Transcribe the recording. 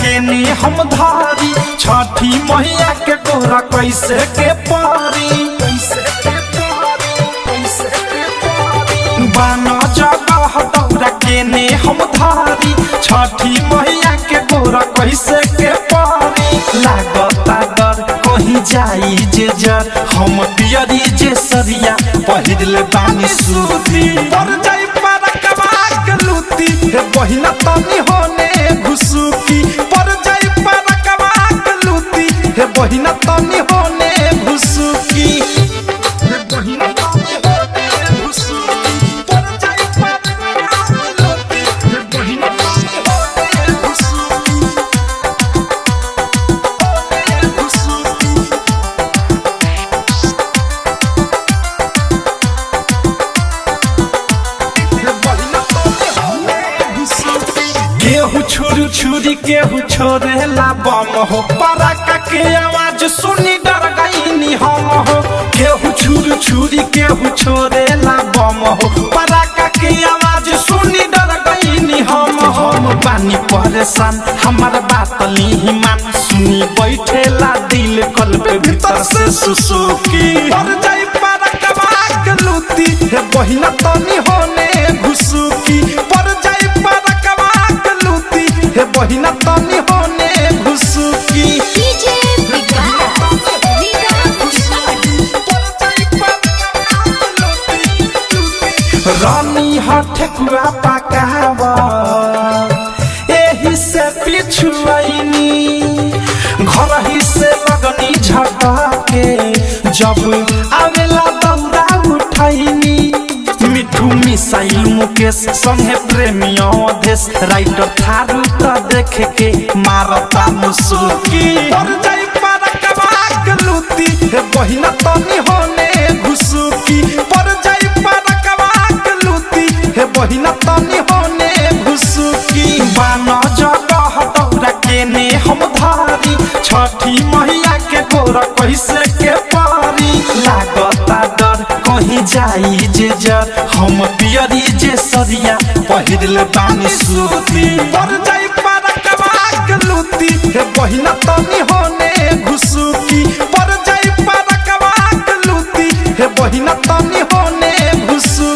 केने हम धारी छठी मैया के गोरा कैसे के पारी बाना जगह दौरा केने हम धारी छठी मैया के गोरा कैसे के पारी लागता डर कहीं जाई जे जर हम पियरी जे सरिया पहिरले बानी सूती पर जाई पारा कबाक लूती हे बहिना तनी होने घुसुकी पर जाई पारा कबाक लूती हे बहिना तनी होने घुसुकी हे बहिना तनी होने घुसुकी पर जाई पारा कबाक लूती हे बहिना तनी होने घुसुकी केहू छुरी छुरी केहू छोड़ेला बम हो पराका के आवाज सुनी डर गईनी हम हो केहू छुरी छुरी केहू छोड़ेला बम हो पराका के आवाज सुनी डर गईनी हम बानी परेशान हमार बात ली मान सुनी बैठेला दिल कल्प भीतर से सुसुकी पर जाई पराका बाक लूती हे बहिना तनी होने घुसुकी पर जाई पराका हे बहिना तनी होने घुसुकी डीजे रानी हठकुआ पकावा एही से पिछुआईनी घर ही से लगनी झटके जब आवेला दौरा उठाईनी मिठू मिसाइल मुकेश संगे प्रेमियों देश राइटर थारू तो देख के मारता मुसुकी पर जाई पारा कबाक लूती हे बहिना तनी होने घुसुकी पर जाई पारा कबाक लूती हे बहिना तनी होने घुसुकी बाना जगह दौरा केने हम धारी छठी मैया के गोरा कैसे के पारी लागता डर कहीं जाई जे जर हम पियरी जे सरिया पहिरले बानी सूती पर जाई पारा कबाक लूती हे बहिना तनी होने घुसुकी पर जाई पारा कबाक लूती हे बहिना तनी होने घुसुकी।